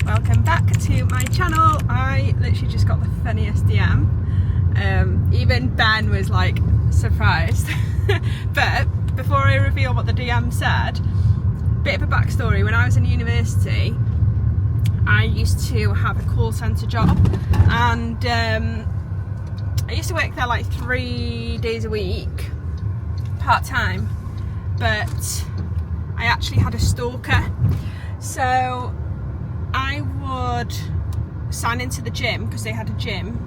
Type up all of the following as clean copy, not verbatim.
welcome back to my channel. I literally just got the funniest DM. Even Ben was like surprised. But before I reveal what the DM said, bit of a backstory. When I was in university, I used to have a call centre job, and I used to work there like 3 days a week, part-time, but I actually had a stalker. So I would sign into the gym, because they had a gym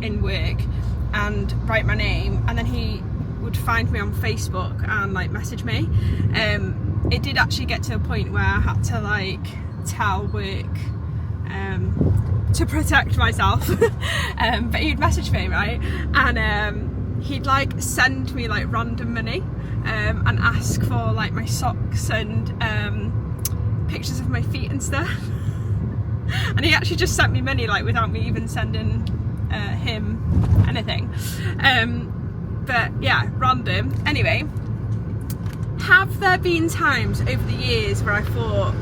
in work, and write my name, and then he would find me on Facebook and like message me. It did actually get to a point where I had to like tell work to protect myself. But he'd message me, right, and he'd like send me like random money and ask for like my socks and pictures of my feet and stuff. And he actually just sent me money like without me even sending him anything. But yeah, random. Anyway, have there been times over the years where I thought,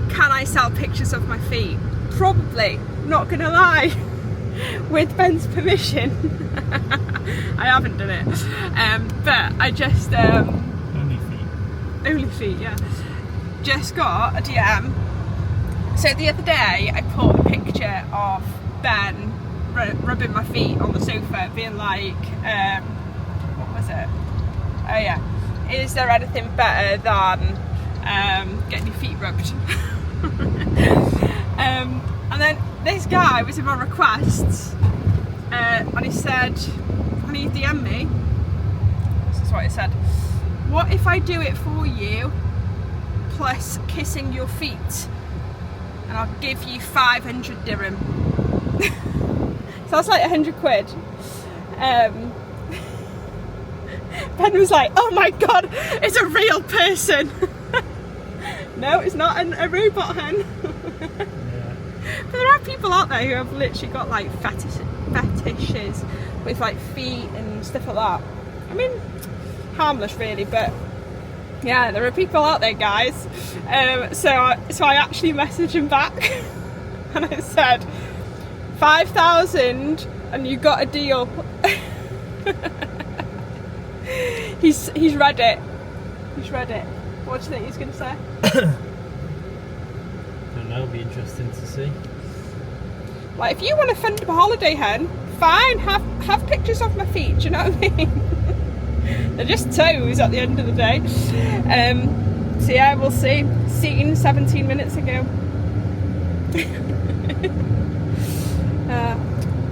can I sell pictures of my feet? Probably, not gonna lie. With Ben's permission. I haven't done it, but I just only feet, yeah. Just got a DM. So the other day I put a picture of Ben rubbing my feet on the sofa, being like, what was it? Oh yeah, is there anything better than getting your feet rubbed? And then this guy was in my requests, and he said, can you DM me? This is what he said. What if I do it for you, plus kissing your feet, and I'll give you 500 dirham. So that's like 100 quid. Ben was like, oh my god, it's a real person. No, it's not a robot hen. But there are people out there who have literally got like fetishes with like feet and stuff like that. I mean, harmless really, but yeah, there are people out there, guys. So I actually messaged him back and I said 5,000 and you got a deal. He's read it. He's read it. What do you think he's going to say? I don't know, it'll be interesting to see. Like, if you want to fund a holiday, hen, fine, have pictures of my feet, do you know what I mean? They're just toes at the end of the day. So yeah, we'll see. Seen 17 minutes ago.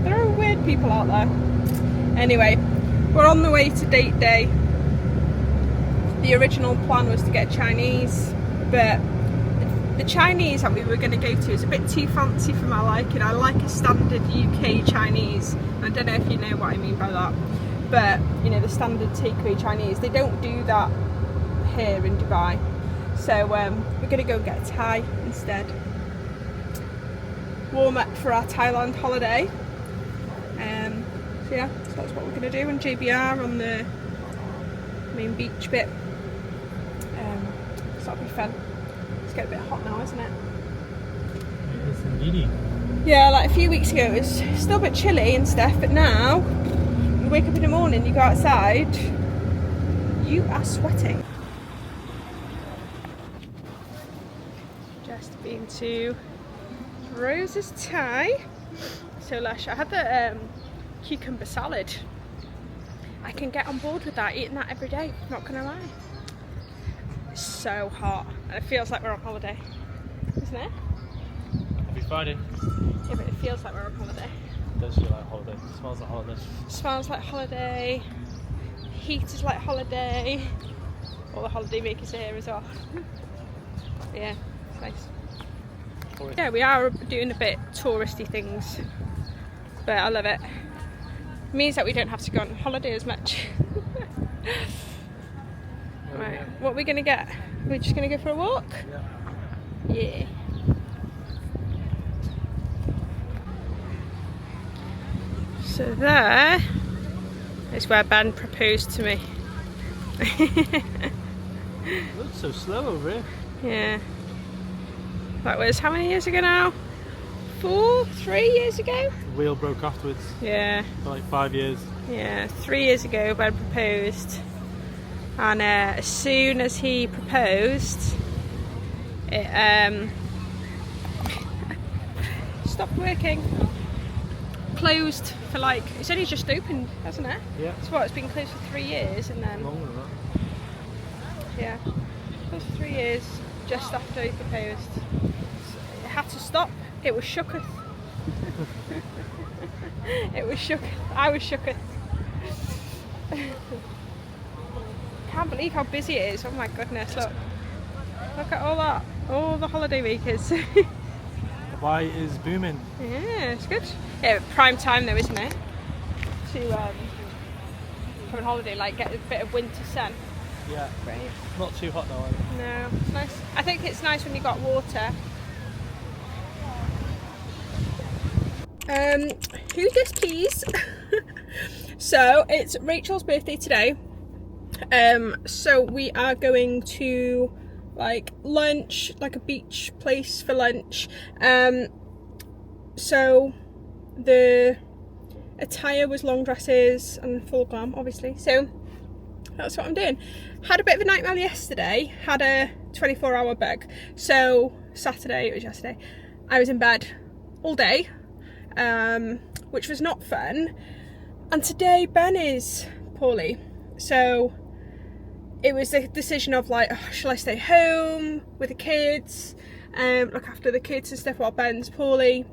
There are weird people out there. Anyway, we're on the way to date day. The original plan was to get Chinese, but the Chinese that we were going to go to is a bit too fancy for my liking. I like a standard UK Chinese. I don't know if you know what I mean by that, but you know, the standard takeaway Chinese, they don't do that here in Dubai. So we're going to go get a Thai instead. Warm up for our Thailand holiday. So yeah, so that's what we're going to do in JBR on the main beach bit. So that'll be fun. It's getting a bit hot now, isn't it? It is indeed. Yeah, like a few weeks ago it was still a bit chilly and stuff, but now you wake up in the morning, you go outside, you are sweating. Just been to Rose's Thai. So lush. I had the cucumber salad. I can get on board with that, eating that every day, not gonna lie. It's so hot and it feels like we're on holiday, isn't it? Happy Friday. Yeah, but it feels like we're on holiday. It does feel like holiday. It smells like holiday. Smells like holiday. Heat is like holiday. All the holiday makers are here as well. Yeah, it's nice. Yeah, we are doing a bit touristy things, but I love it. It means that we don't have to go on holiday as much. Right, what are we going to get? We're just going to go for a walk? Yeah. So there is where Ben proposed to me. It looks so slow over here. Yeah. That was how many years ago now? 3 years ago? The wheel broke afterwards Yeah. for like 5 years. Yeah, 3 years ago Ben proposed, and as soon as he proposed, it stopped working. Closed for like, it's only just opened, hasn't it? Yeah. It's what, it's been closed for 3 years, and then Longer than that. yeah, closed for 3 years just after he proposed. It had to stop. It was shooketh. It was shook. I was shooketh. Can't believe how busy it is. Oh my goodness! Look at all that. All the holiday makers. Dubai is booming. Yeah, it's good. Yeah, prime time though, isn't it? To come on holiday, like get a bit of winter sun. Yeah. Great. Not too hot though, either. No, it's nice. I think it's nice when you got water. Who's this, please? So it's Rachel's birthday today. So we are going to like lunch, like a beach place for lunch. So the attire was long dresses and full glam, obviously. So that's what I'm doing. Had a bit of a nightmare yesterday. Had a 24-hour bug. So Saturday, it was yesterday, I was in bed all day, which was not fun. And today Ben is poorly. So it was the decision of like, oh, shall I stay home with the kids, look after the kids and stuff while Ben's poorly.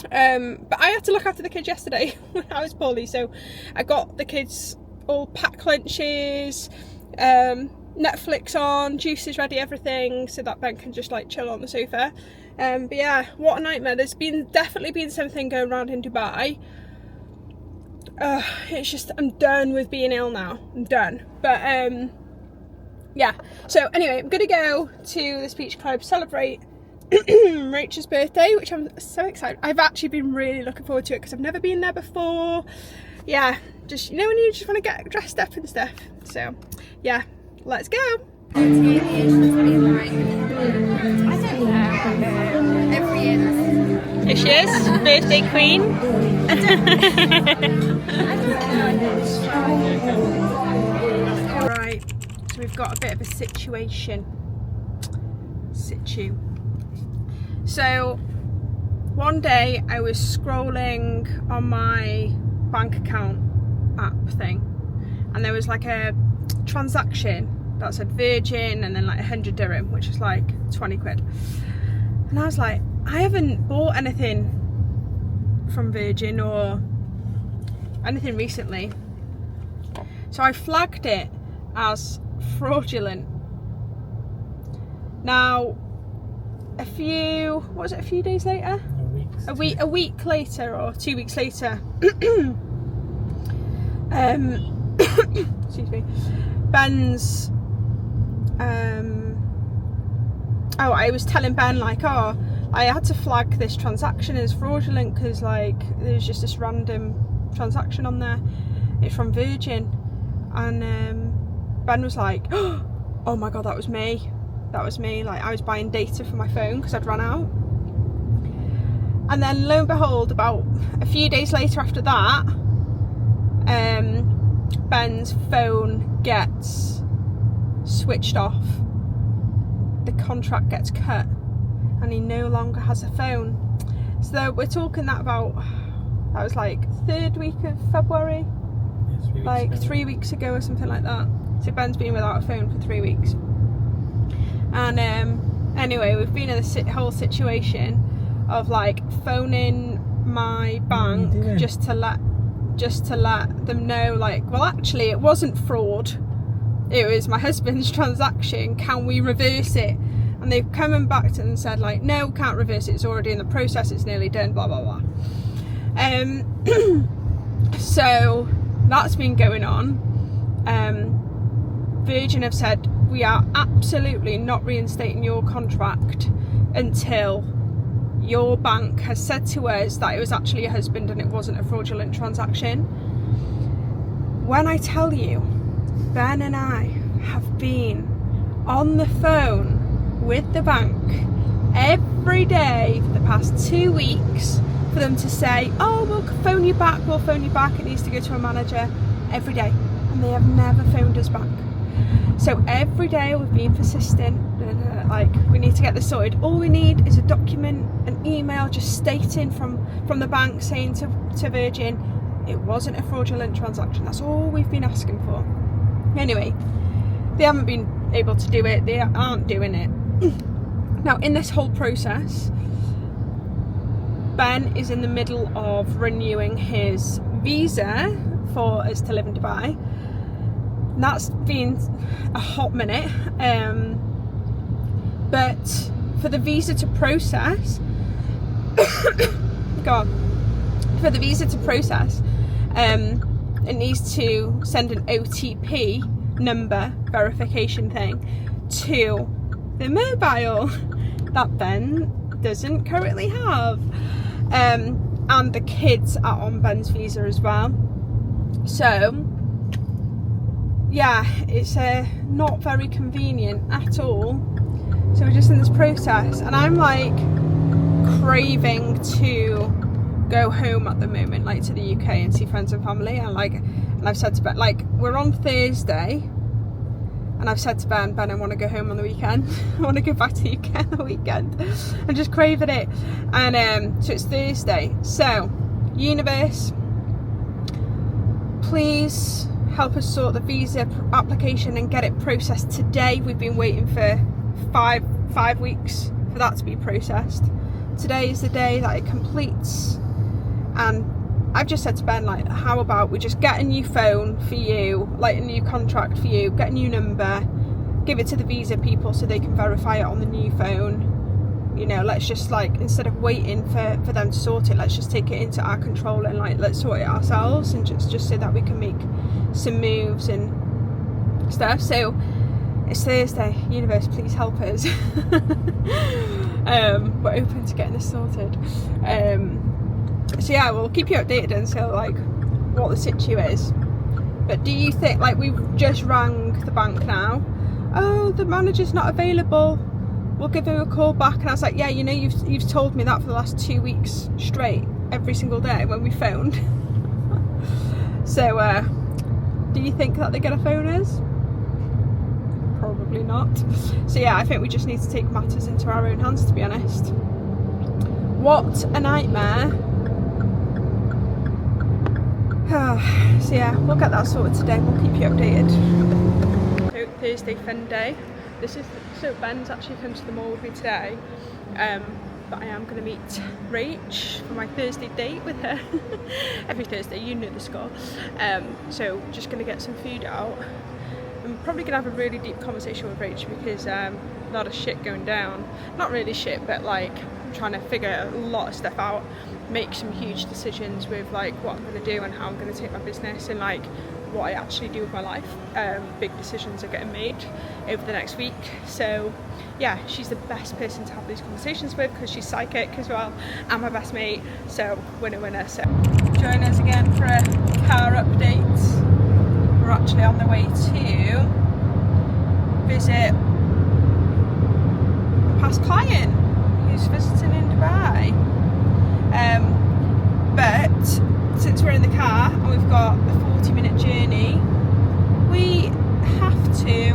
But I had to look after the kids yesterday when I was poorly. So I got the kids all packed lunches, Netflix on, juices ready, everything, so that Ben can just like chill on the sofa. But yeah, what a nightmare. There's definitely been something going around in Dubai. It's just, I'm done with being ill now. I'm done. But yeah, so anyway, I'm gonna go to this beach club, celebrate Rachel's birthday, which I'm so excited. I've actually been really looking forward to it because I've never been there before. Yeah, just, you know, when you just want to get dressed up and stuff. So yeah, let's go. I don't know. Every year. Here she is, birthday queen. Right, so we've got a bit of a situation. So one day I was scrolling on my bank account app thing, and there was like a transaction that said Virgin and then like 100 dirham, which is like 20 quid. And I was like, I haven't bought anything from Virgin or anything recently. So I flagged it as fraudulent. Now, a few days later? A week later or 2 weeks later, excuse me, Ben's, I was telling Ben like, oh, I had to flag this transaction as fraudulent because like there's just this random transaction on there. It's from Virgin, and Ben was like, oh my god, that was me. Like, I was buying data for my phone because I'd run out. And then lo and behold, about a few days later after that, Ben's phone gets switched off. The contract gets cut and he no longer has a phone. So we're talking that was like 3rd week of February, like 3 weeks ago or something like that. So Ben's been without a phone for 3 weeks. And anyway, we've been in this whole situation of like phoning my bank just to let them know, like, well, actually it wasn't fraud, it was my husband's transaction, can we reverse it? And they've come back and said like, no, can't reverse it, it's already in the process, it's nearly done, blah blah blah. So that's been going on. Virgin have said, we are absolutely not reinstating your contract until your bank has said to us that it was actually your husband and it wasn't a fraudulent transaction. When I tell you, Ben and I have been on the phone with the bank every day for the past 2 weeks for them to say, oh, we'll phone you back, it needs to go to a manager, every day. And they have never phoned us back. So every day we've been persistent, like, we need to get this sorted. All we need is a document, an email just stating from the bank saying to Virgin it wasn't a fraudulent transaction. That's all we've been asking for. Anyway, they haven't been able to do it, they aren't doing it. Now, in this whole process, Ben is in the middle of renewing his visa for us to live in Dubai. And that's been a hot minute, but for the visa to process for the visa to process, it needs to send an OTP number verification thing to the mobile that Ben doesn't currently have, and the kids are on Ben's visa as well. So yeah, it's not very convenient at all. So we're just in this process, and I'm like craving to go home at the moment, like to the UK and see friends and family. And I've said to Ben, like, we're on Thursday, and I've said to Ben, I want to go home on the weekend. I want to go back to the UK on the weekend. I'm just craving it. And so it's Thursday. So, universe, please help us sort the visa application and get it processed today. We've been waiting for five weeks for that to be processed. Today is the day that it completes, and I've just said to Ben, like, how about we just get a new phone for you, like a new contract for you, get a new number, give it to the visa people so they can verify it on the new phone. You know, let's just, like, instead of waiting for them to sort it, let's just take it into our control and, like, let's sort it ourselves, and just so that we can make some moves and stuff. So it's Thursday. Universe, please help us. We're open to getting this sorted. So yeah, we'll keep you updated until, like, what the situ is. But do you think, like, we've just rang the bank now, oh, the manager's not available, we'll give him a call back. And I was like, yeah, you know, you've told me that for the last 2 weeks straight, every single day when we phoned. So do you think that they're gonna phone us? Probably not. So yeah, I think we just need to take matters into our own hands, to be honest. What a nightmare. So yeah, we'll get that sorted today. We'll keep you updated. So Thursday fun day. So Ben's actually come to the mall with me today, but I am going to meet Rach for my Thursday date with her. Every Thursday, you know the score. So just going to get some food out. I'm probably going to have a really deep conversation with Rach because a lot of shit going down. Not really shit, but like I'm trying to figure a lot of stuff out, make some huge decisions with like what I'm going to do and how I'm going to take my business and like what I actually do with my life. Big decisions are getting made over the next week. So yeah, she's the best person to have these conversations with because she's psychic as well and my best mate. So winner. So join us again for a car update. We're actually on the way to visit a past client who's visiting in Dubai. But since we're in the car and we've got a 40-minute journey, we have to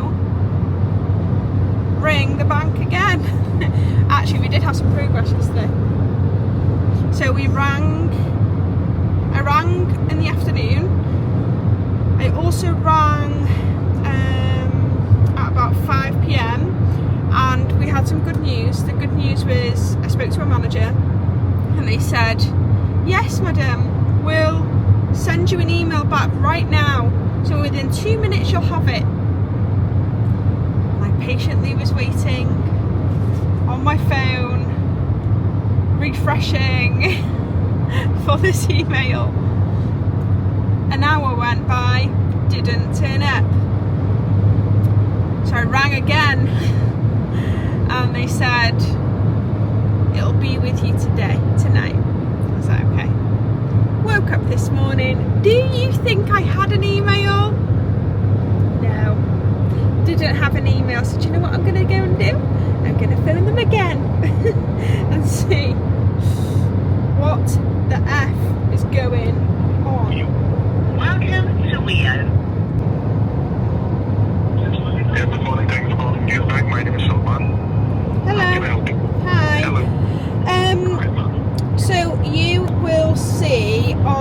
ring the bank again. Actually, we did have some progress yesterday. So I rang in the afternoon. I also rang at about 5 PM and we had some good news. The good news was I spoke to a manager and they said, yes madam, we'll send you an email back right now, so within 2 minutes you'll have it. I patiently was waiting on my phone, refreshing for this email. An hour went by, didn't turn up. So I rang again and they said it'll be with you tonight. I was like, okay. Woke up this morning. Do you think I had an email? No. Didn't have an email. So do you know what I'm going to go and do? I'm going to phone them again.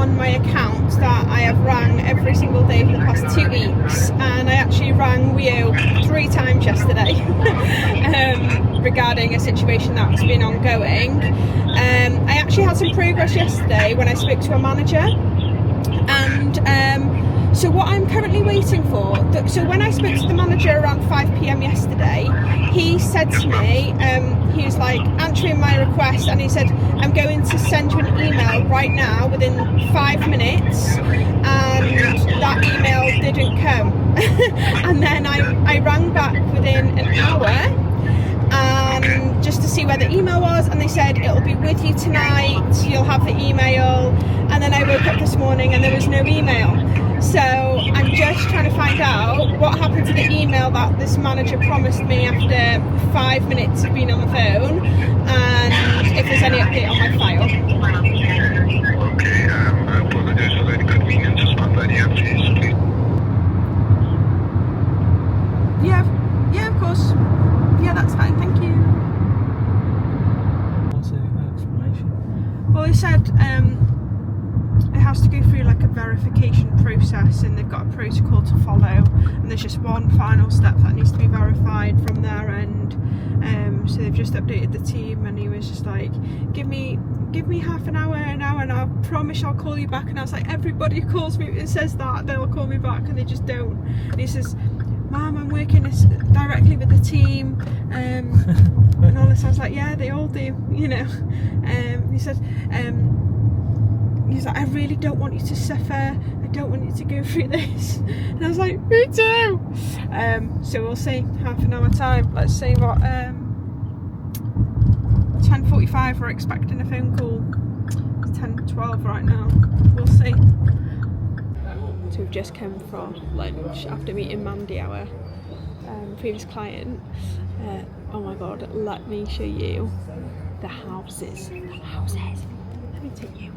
on my account that I have rang every single day for the past 2 weeks, and I actually rang Wio 3 times yesterday regarding a situation that's been ongoing. I actually had some progress yesterday when I spoke to a manager, and so what I'm currently waiting for, so when I spoke to the manager around 5 PM yesterday, he said to me, he was like answering my request, and he said, I'm going to send you an email right now within 5 minutes, and that email didn't come. And then I rang back within an hour, and just to see where the email was, and they said it'll be with you tonight, you'll have the email. And then I woke up this morning and there was no email. So I'm just trying to find out what happened to the email that this manager promised me after 5 minutes of being on the phone, and if there's any update on my file. Okay, I apologize for the inconvenience. Just one line here, please. Yeah, of course. Yeah, that's fine, thank you. What's the explanation? Well, he said it has to go through like a verification process, and they've got a protocol to follow, and there's just one final step that needs to be verified from their end. So they've just updated the team, and he was just like, give me half an hour, and I promise I'll call you back. And I was like, everybody who calls me and says that they'll call me back, and they just don't. And he says, Mum, I'm working directly with the team, and all this. I was like, yeah, they all do, you know. He said, he's like, I really don't want you to suffer, I don't want you to go through this. And I was like, me too. So we'll see, half an hour time. Let's see what 10:45 we're expecting a phone call. It's 10:12 right now. We'll see. So we've just come from lunch after meeting Mandy, our previous client. Oh my god, let me show you the houses. Let me take you.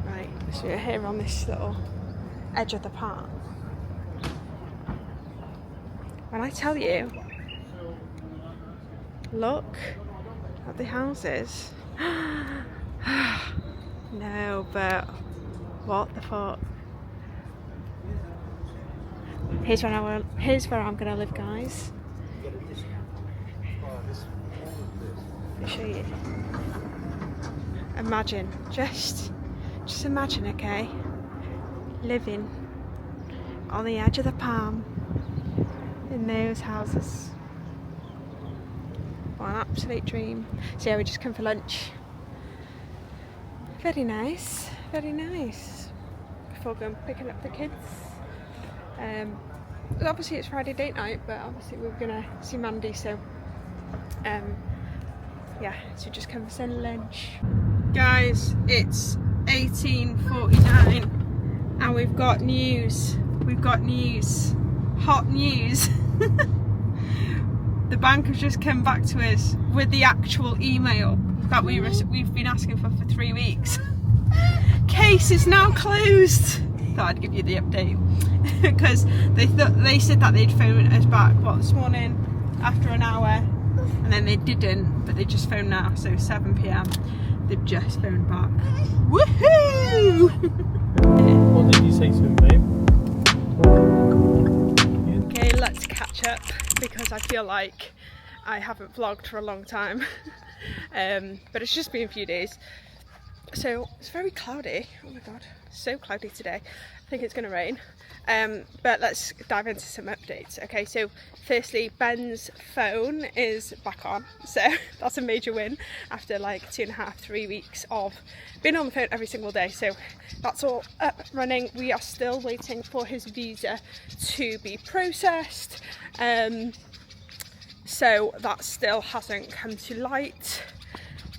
Right, so we're here on this little edge of the park. When I tell you, look at the houses. No, but what the fuck? Here's where I'm gonna live, guys. Let me show you. Imagine, just imagine, okay, living on the edge of the palm in those houses. What an absolute dream. So yeah, we just come for lunch. Very nice, very nice. Before going picking up the kids. Obviously it's Friday date night, but obviously we're gonna see Mandy, so yeah, so just come for some lunch. Guys, it's 18:49 and we've got news. Hot news. The bank have just come back to us with the actual email that we've been asking for 3 weeks. Case is now closed. Thought I'd give you the update because they said that they'd phone us back this morning after an hour, and then they didn't, but they just phoned now, so 7 PM they've just phoned back. Woohoo! What did you say to him, babe? Okay, let's catch up because I feel like I haven't vlogged for a long time. But it's just been a few days. So it's very cloudy. Oh my god, so cloudy today. I think it's going to rain. But let's dive into some updates. Okay, so firstly, Ben's phone is back on, so that's a major win after like 2.5-3 weeks of being on the phone every single day. So that's all up running. We are still waiting for his visa to be processed, so that still hasn't come to light.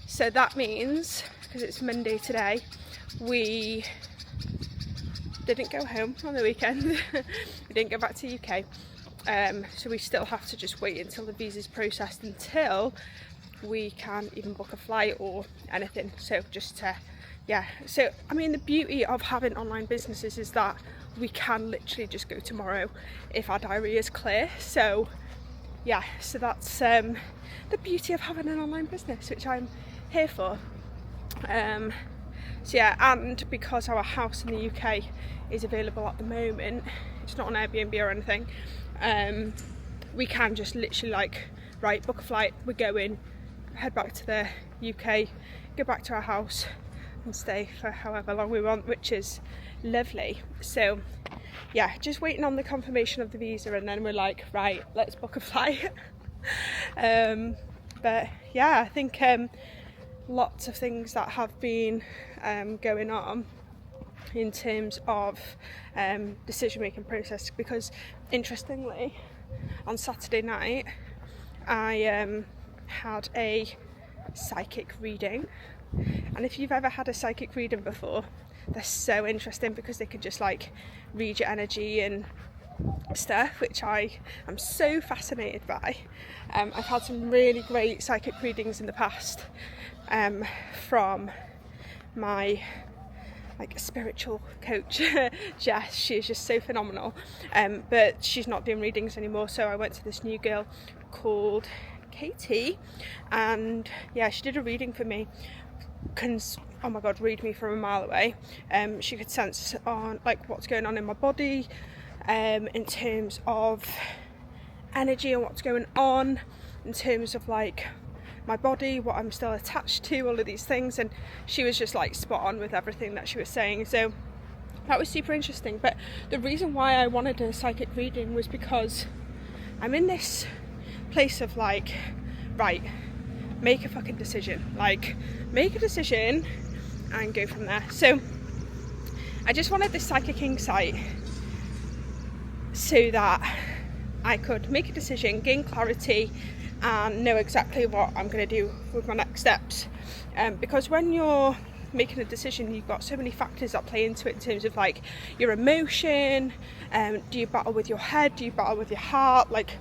So that means, because it's Monday today, we didn't go home on the weekend. We didn't go back to the UK, so we still have to just wait until the visa's processed until we can even book a flight or anything. So just to, yeah, so I mean the beauty of having online businesses is that we can literally just go tomorrow if our diary is clear. So yeah, so that's the beauty of having an online business, which I'm here for. So yeah, and because our house in the UK is available at the moment, it's not on Airbnb or anything, we can just literally like, right, book a flight, we're going, head back to the UK, go back to our house and stay for however long we want, which is lovely. So yeah, just waiting on the confirmation of the visa, and then we're like, right, let's book a flight. But yeah, I think lots of things that have been going on in terms of decision making process, because interestingly on Saturday night I had a psychic reading, and if you've ever had a psychic reading before, they're so interesting because they can just like read your energy and stuff, which I am so fascinated by. I've had some really great psychic readings in the past from my like spiritual coach Jess. She's just so phenomenal, but she's not doing readings anymore, so I went to this new girl called Katie, and yeah, she did a reading for me. Oh my god, read me from a mile away. She could sense on like what's going on in my body, in terms of energy and what's going on in terms of like my body, what I'm still attached to, all of these things, and she was just like spot on with everything that she was saying. So that was super interesting. But the reason why I wanted a psychic reading was because I'm in this place of like, right, make a fucking decision, like make a decision and go from there. So I just wanted this psychic insight so that I could make a decision, gain clarity, and know exactly what I'm going to do with my next steps. Because when you're making a decision, you've got so many factors that play into it in terms of like your emotion, do you battle with your head, do you battle with your heart, like,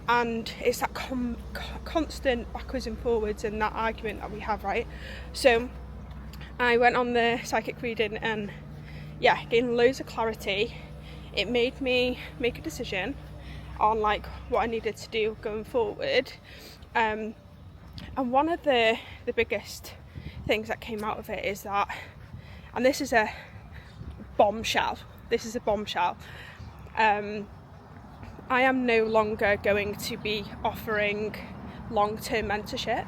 and it's that constant backwards and forwards and that argument that we have, right? So I went on the psychic reading and yeah, gained loads of clarity. It made me make a decision on like what I needed to do going forward, and one of the biggest things that came out of it is that, and this is a bombshell, I am no longer going to be offering long-term mentorship,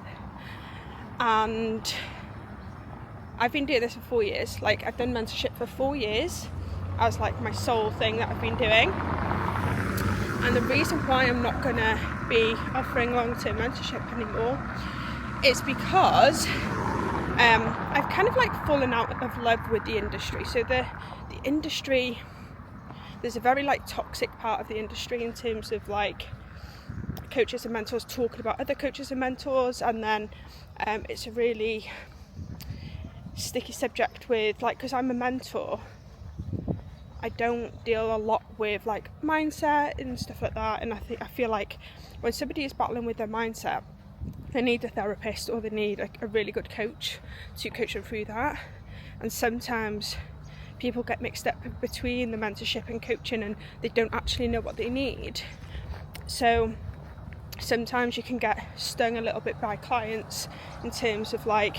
and I've been doing this for 4 years. Like, I've done mentorship for 4 years as like my sole thing that I've been doing. And the reason why I'm not going to be offering long-term mentorship anymore is because I've kind of like fallen out of love with the industry. So the industry, there's a very like toxic part of the industry in terms of like coaches and mentors talking about other coaches and mentors, and then it's a really sticky subject with like, because I'm a mentor, I don't deal a lot with like mindset and stuff like that, and I feel like when somebody is battling with their mindset, they need a therapist or they need a really good coach to coach them through that. And sometimes people get mixed up between the mentorship and coaching, and they don't actually know what they need. So sometimes you can get stung a little bit by clients in terms of like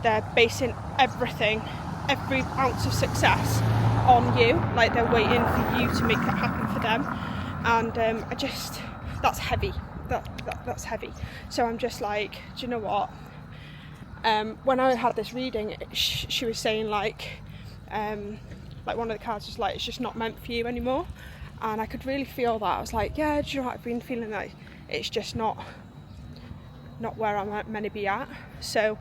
they're basing everything, every ounce of success on you, like they're waiting for you to make that happen for them, and that's heavy. That's heavy. So I'm just like, do you know what? When I had this reading, she was saying like one of the cards was like, it's just not meant for you anymore, and I could really feel that. I was like, yeah, do you know what? I've been feeling like it's just not where I'm meant to be at. So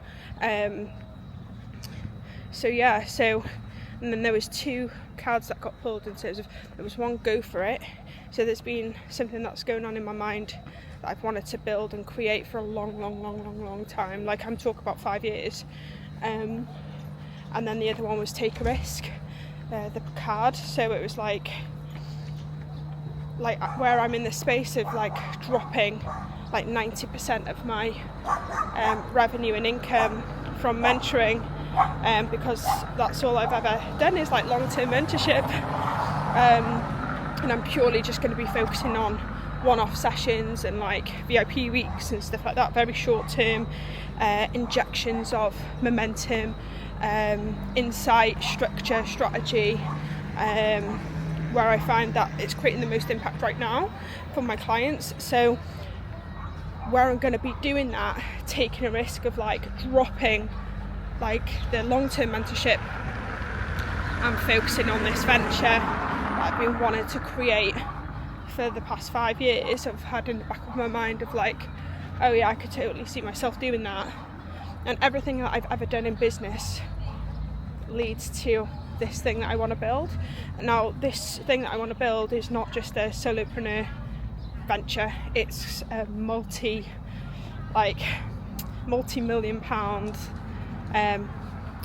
and then there was 2 cards that got pulled in terms of, there was one, go for it. So there's been something that's going on in my mind that I've wanted to build and create for a long time. Like, I'm talking about 5 years. And then the other one was take a risk, the card. So it was like where I'm in the space of like dropping like 90% of my revenue and income from mentoring, because that's all I've ever done is like long-term mentorship, and I'm purely just going to be focusing on one-off sessions and like VIP weeks and stuff like that, very short-term injections of momentum, insight, structure, strategy, where I find that it's creating the most impact right now for my clients. So where I'm going to be doing that, taking a risk of like dropping like the long-term mentorship and focusing on this venture that I've been wanting to create for the past 5 years. I've had in the back of my mind of like, oh yeah, I could totally see myself doing that. And everything that I've ever done in business leads to this thing that I want to build. Now this thing that I want to build is not just a solopreneur venture, it's a multi-million pound,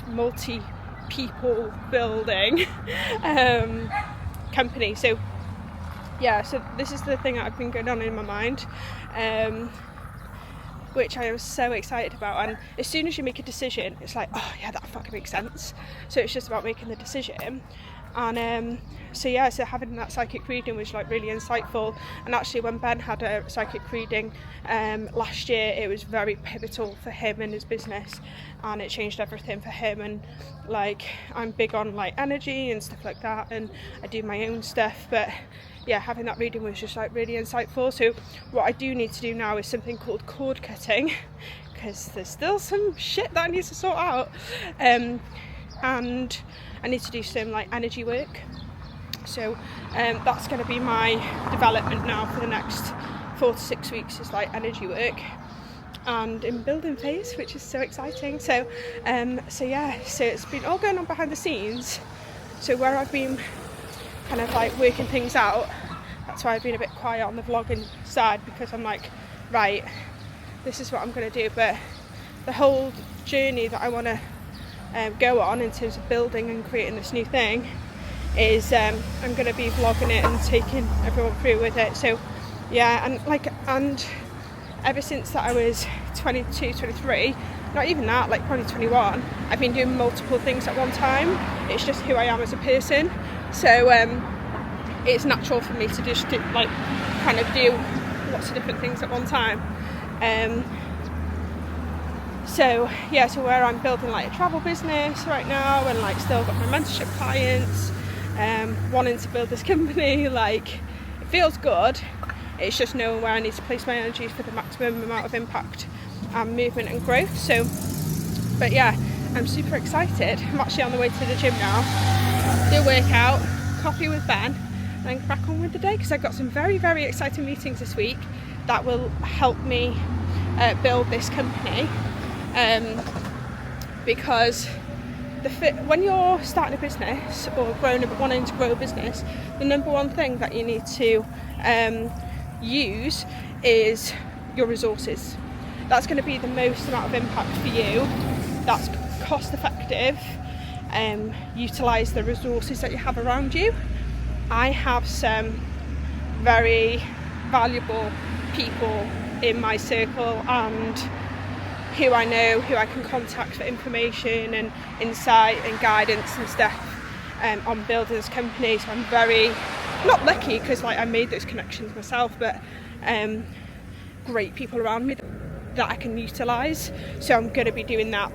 multi-people building company. So yeah, so this is the thing that I've been going on in my mind, which I am so excited about. And as soon as you make a decision, it's like, oh yeah, that fucking makes sense. So it's just about making the decision. And so having that psychic reading was like really insightful. And actually when Ben had a psychic reading last year, it was very pivotal for him and his business, and it changed everything for him. And like, I'm big on like energy and stuff like that, and I do my own stuff, but yeah, having that reading was just like really insightful. So what I do need to do now is something called cord cutting, because there's still some shit that I need to sort out, and I need to do some like energy work. So that's going to be my development now for the next 4 to 6 weeks, is like energy work, and in building phase, which is so exciting. So so it's been all going on behind the scenes. So where I've been kind of like working things out, that's why I've been a bit quiet on the vlogging side, because I'm like, right, this is what I'm going to do. But the whole journey that I want to go on in terms of building and creating this new thing is I'm going to be vlogging it and taking everyone through with it. So yeah, and ever since that I was 22, 23, not even that, like probably 21, I've been doing multiple things at one time. It's just who I am as a person. So it's natural for me to just do lots of different things at one time. So where I'm building like a travel business right now, and like still got my mentorship clients, wanting to build this company, like it feels good. It's just knowing where I need to place my energy for the maximum amount of impact and movement and growth. So, but yeah, I'm super excited. I'm actually on the way to the gym now, do a workout, coffee with Ben, and then crack on with the day, because I've got some very, very exciting meetings this week that will help me build this company. Because when you're starting a business or wanting to grow a business, the number one thing that you need to use is your resources. That's going to be the most amount of impact for you. That's cost effective. Utilise the resources that you have around you. I have some very valuable people in my circle, and who I know, who I can contact for information and insight and guidance and stuff on building this company. So I'm very, not lucky because like I made those connections myself, but great people around me that I can utilise. So I'm going to be doing that,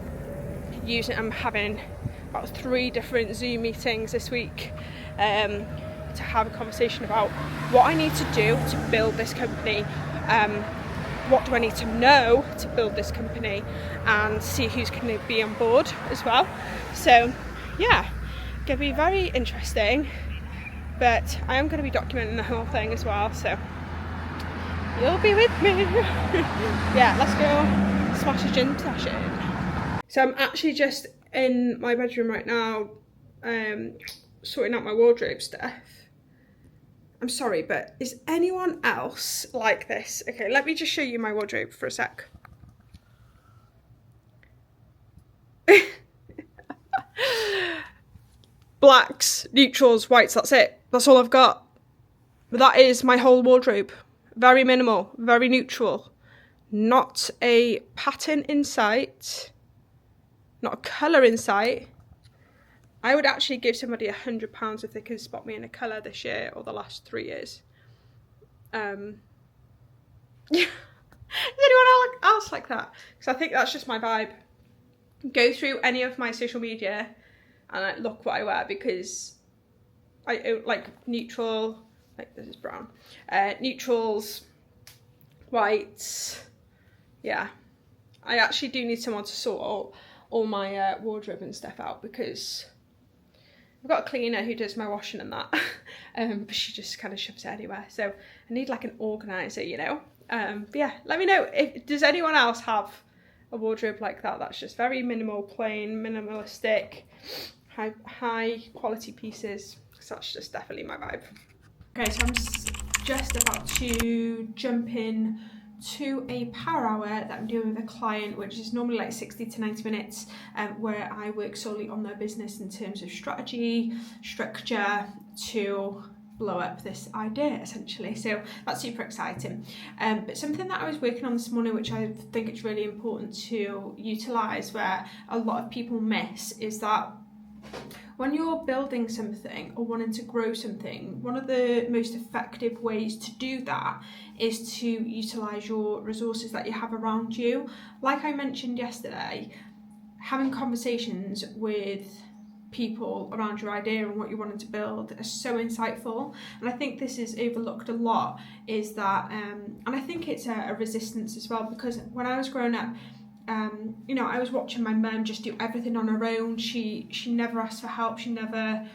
I'm having about 3 different Zoom meetings this week to have a conversation about what I need to do to build this company, what do I need to know to build this company, and see who's going to be on board as well. So yeah, going to be very interesting, but I am going to be documenting the whole thing as well, so you'll be with me. Yeah, let's go smash a gym session. So I'm actually just in my bedroom right now, sorting out my wardrobe stuff. I'm sorry, but is anyone else like this? Okay, let me just show you my wardrobe for a sec. Blacks, neutrals, whites, that's it. That's all I've got. But that is my whole wardrobe. Very minimal, very neutral. Not a pattern in sight. Not a colour in sight. I would actually give somebody £100 if they can spot me in a colour this year or the last 3 years. Yeah. Is anyone else like that? Because I think that's just my vibe. go through any of my social media and like look what I wear, because I own like neutral, like this is brown, neutrals, whites. Yeah, I actually do need someone to sort all my wardrobe and stuff out, because I've got a cleaner who does my washing and that, but she just kind of shoves it anywhere. So I need like an organizer, you know. But yeah, let me know does anyone else have a wardrobe like that that's just very minimal, plain, minimalistic, high quality pieces, because that's just definitely my vibe. Okay, so I'm just about to jump in to a power hour that I'm doing with a client, which is normally like 60 to 90 minutes, where I work solely on their business in terms of strategy, structure, to blow up this idea essentially. So that's super exciting. But something that I was working on this morning, which I think it's really important to utilise, where a lot of people miss, is that when you're building something or wanting to grow something, one of the most effective ways to do that is to utilise your resources that you have around you. Like I mentioned yesterday, having conversations with people around your idea and what you're wanting to build are so insightful. And I think this is overlooked a lot, is that, and I think it's a resistance as well, because when I was growing up, you know, I was watching my mum just do everything on her own. She never asked for help. She never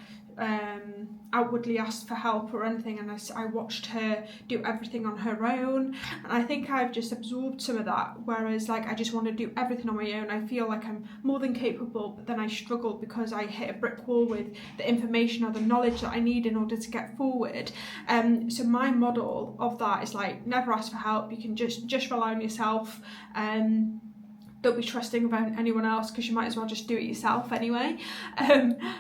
outwardly asked for help or anything, and I watched her do everything on her own, and I think I've just absorbed some of that, whereas like I just want to do everything on my own. I feel like I'm more than capable, but then I struggle because I hit a brick wall with the information or the knowledge that I need in order to get forward. So my model of that is like, never ask for help. You can just rely on yourself. Don't be trusting about anyone else, because you might as well just do it yourself anyway.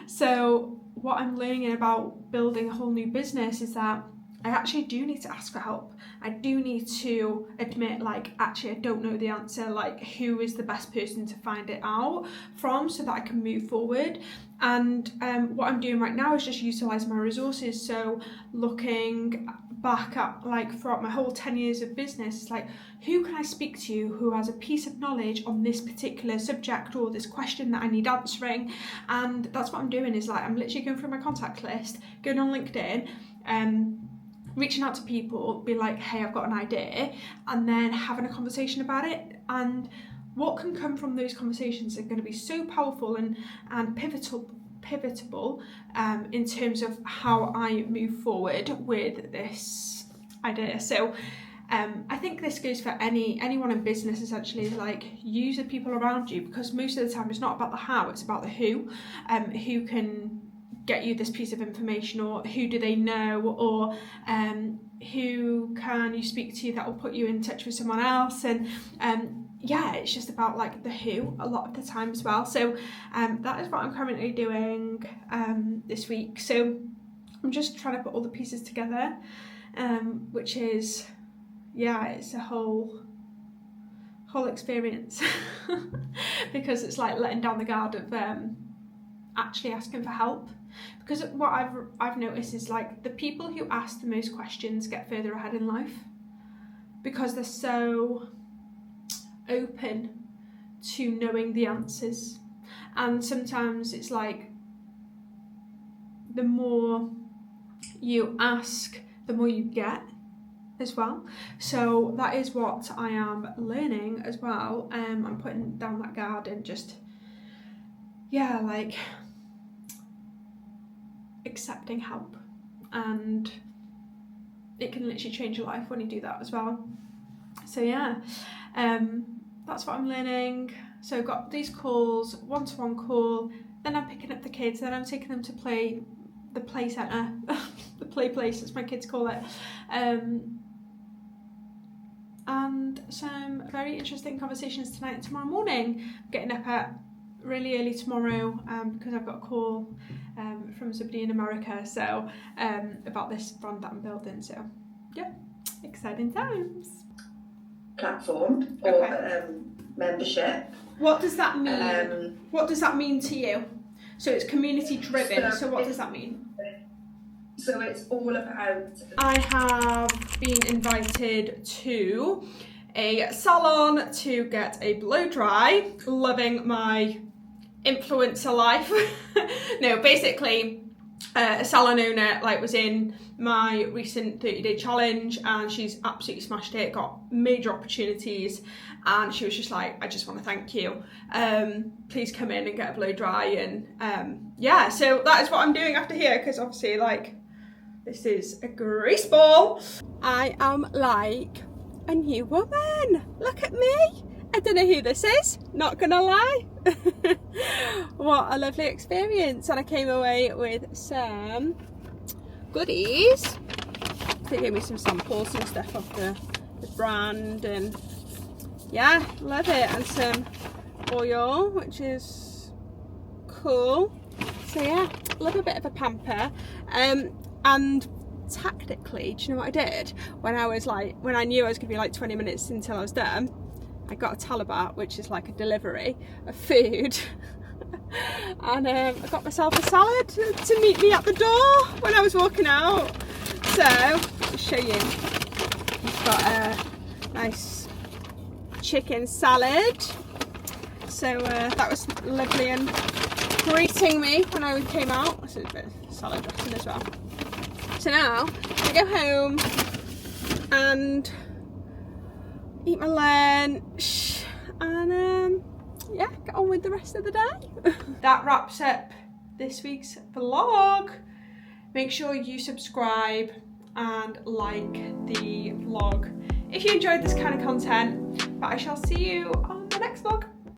So what I'm learning about building a whole new business is that I actually do need to ask for help. I do need to admit, like, actually I don't know the answer, like who is the best person to find it out from, so that I can move forward. And what I'm doing right now is just utilising my resources. So looking back at, like, throughout my whole 10 years of business, like, who can I speak to who has a piece of knowledge on this particular subject or this question that I need answering. And that's what I'm doing, is like I'm literally going through my contact list, going on LinkedIn, reaching out to people, be like, hey, I've got an idea, and then having a conversation about it. And what can come from those conversations are going to be so powerful and pivotal in terms of how I move forward with this idea. So I think this goes for anyone in business essentially, is like, use the people around you, because most of the time it's not about the how, it's about the who. Who can get you this piece of information, or who do they know, or who can you speak to that will put you in touch with someone else. And yeah, it's just about like the who a lot of the time as well. So that is what I'm currently doing this week. So I'm just trying to put all the pieces together, which is, yeah, it's a whole experience because it's like letting down the guard of actually asking for help. Because what I've noticed is, like, the people who ask the most questions get further ahead in life, because they're so open to knowing the answers. And sometimes it's like, the more you ask, the more you get as well. So that is what I am learning as well. I'm putting down that guard and just, yeah, like accepting help, and it can literally change your life when you do that as well. So yeah, that's what I'm learning. So I've got these calls, one-to-one call, then I'm picking up the kids, then I'm taking them to the play centre, the play place as my kids call it, and some very interesting conversations tonight and tomorrow morning. I'm getting up at really early tomorrow because I've got a call from somebody in America, so about this brand that I'm building. So yeah, exciting times. Platform or membership. What does that mean? What does that mean to you? So it's community driven, so what does that mean? So it's all about... I have been invited to a salon to get a blow dry. Loving my influencer life. No, basically a salon owner like was in my recent 30-day challenge and she's absolutely smashed it, got major opportunities, and she was just like, I just want to thank you, please come in and get a blow dry. And yeah, so that is what I'm doing after here, because obviously like this is a grease ball. I am like a new woman. Look at me. I don't know who this is, not gonna lie. What a lovely experience. And I came away with some goodies. They gave me some samples and stuff of the brand, and yeah, love it. And some oil, which is cool. So yeah, love a bit of a pamper. And tactically, do you know what I did? When I knew I was gonna be like 20 minutes until I was done, I got a talabat, which is like a delivery of food. And I got myself a salad to meet me at the door when I was walking out. So, I'll show you. It's got a nice chicken salad. So that was lovely and greeting me when I came out. This is a bit of salad dressing as well. So now, I go home and eat my lunch and yeah, get on with the rest of the day. That wraps up this week's vlog. Make sure you subscribe and like the vlog if you enjoyed this kind of content, but I shall see you on the next vlog.